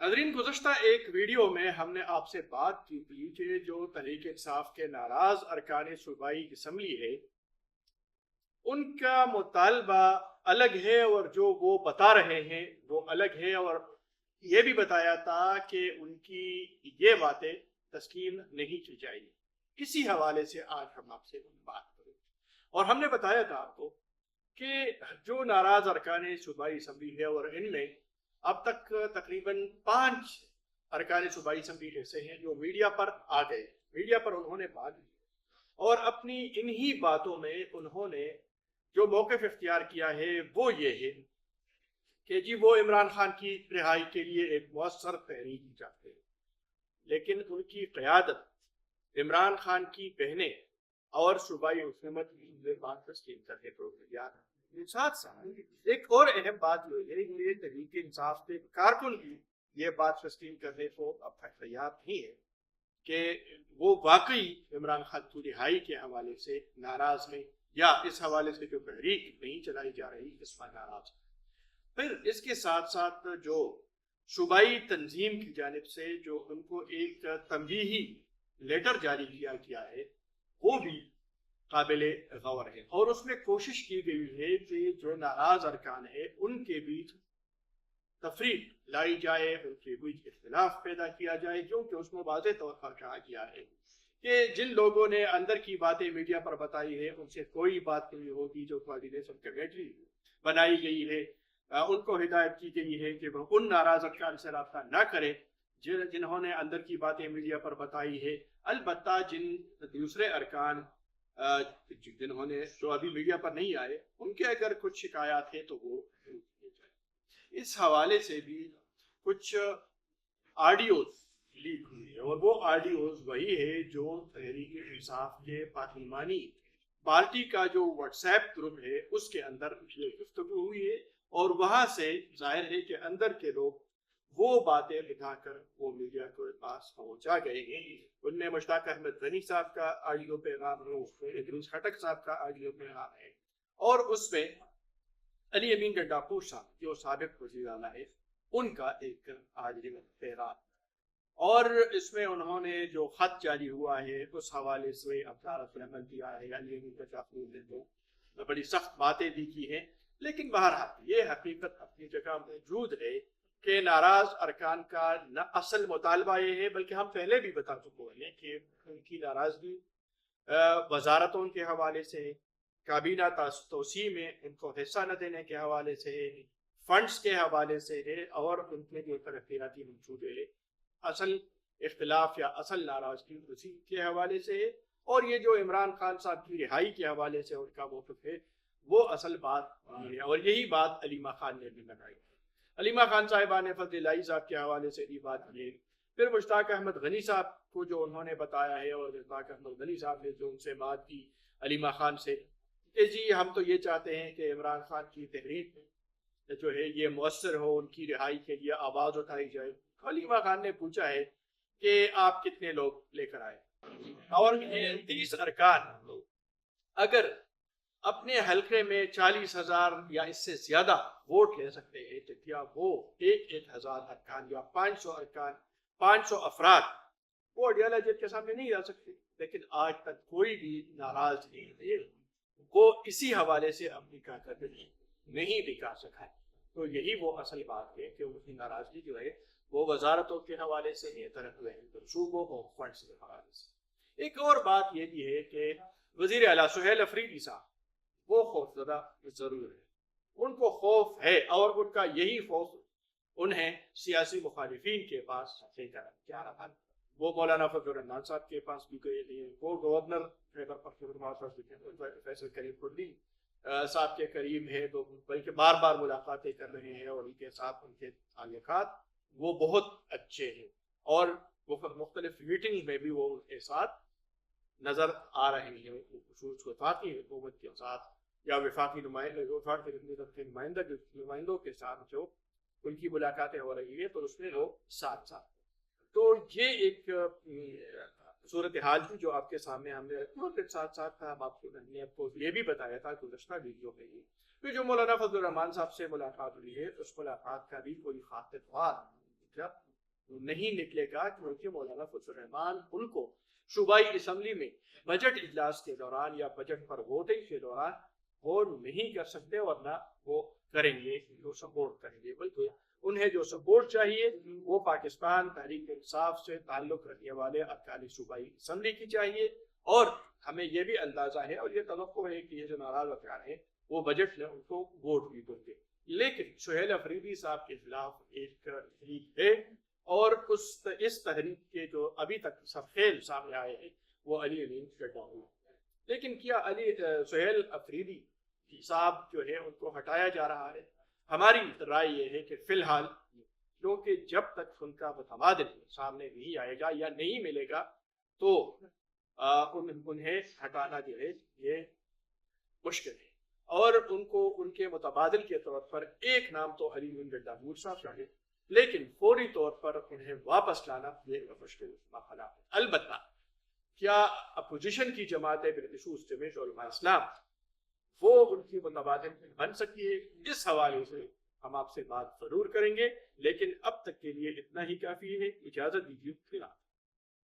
ناظرین، گزشتہ ایک ویڈیو میں ہم نے آپ سے بات کی تھی کہ جو تحریک انصاف کے ناراض ارکان صوبائی اسمبلی ہے ان کا مطالبہ الگ ہے، اور جو وہ بتا رہے ہیں وہ الگ ہے، اور یہ بھی بتایا تھا کہ ان کی یہ باتیں تسلیم نہیں کی جائیں گی۔ اسی حوالے سے آج ہم آپ سے بات کریں، اور ہم نے بتایا تھا آپ کو کہ جو ناراض ارکان صوبائی اسمبلی ہے، اور ان میں اب تک تقریباً 5 ارکان صوبائی اسمبلی ایسے ہیں جو میڈیا پر آ گئے، میڈیا پر انہوں نے بات کی، اور اپنی انہی باتوں میں انہوں نے جو موقف اختیار کیا ہے وہ یہ ہے کہ جی وہ عمران خان کی رہائی کے لیے ایک مؤثر تحریک چاہتے ہیں، لیکن ان کی قیادت عمران خان کی بہنیں اور صوبائی حکومت کی بات تسلیم کرنے پر تیار ہے۔ ساتھ ساتھ ایک اور اہم بات یہ ہے کہ تحریک انصاف کے کارکن بھی یہ بات تسلیم کرنے کو اب تک تیار نہیں ہے کہ وہ واقعی عمران خان کی رہائی کے حوالے سے ناراض ہیں، یا اس حوالے سے جو تحریک نہیں چلائی جا رہی اس پر ناراض ہیں۔ پھر اس کے ساتھ ساتھ جو صوبائی تنظیم کی جانب سے جو ان کو ایک تنبیہی لیٹر جاری کیا گیا ہے وہ بھی قابل غور ہے، اور اس میں کوشش کی گئی ہے کہ جو ناراض ارکان ہے ان کے بیچ تفریق لائی جائے، ان کے بیچ اختلاف پیدا کیا جائے، کیونکہ اس میں واضح طور پر کہا گیا ہے کہ جن لوگوں نے اندر کی باتیں میڈیا پر بتائی ہے ان سے کوئی بات نہیں ہوگی، جو کوارڈینیشن کمیٹی بنائی گئی ہے ان کو ہدایت کی گئی ہے کہ وہ ان ناراض ارکان سے رابطہ نہ کریں جنہوں نے اندر کی باتیں میڈیا پر بتائی ہے۔ البتہ جن دوسرے ارکان جنہوں نے جو ابھی میڈیا پر نہیں آئے ان کے اگر کچھ شکایات ہیں تو وہ اس حوالے سے بھی کچھ آڈیوز لیک ہوئی ہے، اور وہ آڈیوز وہی ہے جو تحریک انصاف کے پارلیمانی پارٹی کا جو واٹس ایپ گروپ ہے اس کے اندر یہ گفتگو ہوئی ہے، اور وہاں سے ظاہر ہے کہ اندر کے لوگ وہ باتیں دکھا کر وہ میڈیا کے پاس پہنچا گئے ہیں۔ ان میں مشتاق احمد غنی صاحب کا آڈیو پیغام ہے، ادریس خٹک صاحب کا آڈیو پیغام ہے، اور اس میں علی امین گنڈاپور صاحب جو سابق وزیر اعلیٰ ہے ان کا ایک آڈیو پیغام، اور اس میں انہوں نے جو خط جاری ہوا ہے اس حوالے سے افطار عمل کیا ہے، علی امین گنڈاپور نے تو بڑی سخت باتیں بھی کی ہیں، لیکن بہرحال یہ حقیقت اپنی جگہ موجود ہے کہ ناراض ارکان کا نہ اصل مطالبہ یہ ہے، بلکہ ہم پہلے بھی بتا چکے ہیں کہ ان کی ناراضگی وزارتوں کے حوالے سے، کابینہ توسیع میں ان کو حصہ نہ دینے کے حوالے سے، فنڈز کے حوالے سے ہے، اور ان کے جو ترقیاتی منصوبے ہے، اصل اختلاف یا اصل ناراضگی اسی کے حوالے سے ہے، اور یہ جو عمران خان صاحب کی رہائی کے حوالے سے ان کا موقف ہے وہ اصل بات ہے، اور یہی بات علیمہ خان نے بھی بتائی۔ علیمہ خان صاحبہ نے فضل الہی صاحب کے حوالے سے یہ بات کی، پھر مشتاق احمد غنی صاحب کو جو انہوں نے بتایا ہے، اور مشتاق احمد غنی صاحب نے جو ان سے بات کی علیمہ خان سے کہ جی ہم تو یہ چاہتے ہیں کہ عمران خان کی تحریک جو ہے یہ مؤثر ہو، ان کی رہائی کے لیے آواز اٹھائی جائے۔ علیمہ خان نے پوچھا ہے کہ آپ کتنے لوگ لے کر آئے، اور یہ 30 ارکان اگر اپنے حلقے میں 40,000 یا اس سے زیادہ ووٹ لے سکتے ہیں تو کیا وہ 1,000 ارکان یا 500 ارکان، 500 افراد وہ اڈیالہ جج کے سامنے نہیں جا سکتے؟ لیکن آج تک کوئی بھی ناراض نہیں ہے، وہ اسی حوالے سے اپنی کارکردگی نہیں دکھا سکا ہے۔ تو یہی وہ اصل بات ہے کہ ان کی ناراضگی جو ہے وہ وزارتوں کے حوالے سے ہے، صوبوں اور فنڈز کے حوالے سے۔ ایک اور بات یہ بھی ہے کہ وزیر اعلیٰ سہیل افریدی صاحب وہ خوف زدہ ضرور ہے، ان کو خوف ہے، اور ان کا یہی خوف انہیں سیاسی مخالفین کے پاس لے کر کیا رہا۔ وہ مولانا فضل الرحمان صاحب کے پاس بھی گئے ہیں، وہ گورنر خیبر پختونخوا فیصل کریم الدین صاحب کے قریب ہے، تو بلکہ بار بار ملاقاتیں کر رہے ہیں، اور ان کے ساتھ ان کے تعلقات وہ بہت اچھے ہیں، اور وہ مختلف میٹنگ میں بھی وہ ان کے ساتھ نظر آ رہے ہیں، خصوص وفاقی حکومت کے ساتھ یا وفاقی نمائندوں کے ساتھ جو ان کی ملاقاتیں ہو رہی ہے، تو اس میں وہ ساتھ ساتھ۔ تو یہ ایک صورتحال تھی جو آپ کے سامنے ہم نے ساتھ ساتھ ہم آپ کو یہ بھی بتایا تھا گزشتہ ویڈیو میں ہی، پھر جو مولانا فضل الرحمان صاحب سے ملاقات ہوئی ہے اس ملاقات کا بھی کوئی خاص اتوار نہیں نکلے گا کیونکہ مولانا فضل الرحمان ان کو صوبائی اسمبلی میں بجٹ اجلاس کے دوران یا بجٹ پر ووٹنگ کے دوران ووٹ نہیں کر سکتے اور نہ وہ کریں گے، جو سپورٹ کریں گے، بلکہ انہیں جو سپورٹ چاہیے وہ پاکستان تحریک انصاف سے تعلق رکھنے والے ارکان صوبائی اسمبلی کی چاہیے، اور ہمیں یہ بھی اندازہ ہے اور یہ توقع ہے کہ یہ جو ناراض ارکان ہیں وہ بجٹ میں ان کو ووٹ بھی دیں گے۔ لیکن سہیل افریدی صاحب کے خلاف ایک تحریک ہے، اور اس تحریک کے جو ابھی تک سب خیل سامنے آئے ہیں وہ علی امین شڈاوی۔ لیکن کیا سہیل افریدی صاحب جو ہے ان کو ہٹایا جا رہا ہے؟ ہماری رائے یہ ہے کہ فی الحال، کیونکہ جب تک ان کا متبادل سامنے نہیں آئے گا یا نہیں ملے گا تو انہیں ہٹانا جو ہے یہ مشکل ہے، اور ان کو ان کے متبادل کے طور پر ایک نام تو علی امین شڈاوی صاحب کا ہے، لیکن فوری طور پر انہیں واپس لانا یہ مشکل مرحلہ ہے۔ البتہ کیا اپوزیشن کی جماعتیں بالخصوص جمعیت علماء اسلام وہ ان کی متبادل بن سکی ہے؟ اس حوالے سے ہم آپ سے بات ضرور کریں گے، لیکن اب تک کے لیے اتنا ہی کافی ہے۔ اجازت دیجیے، خدا۔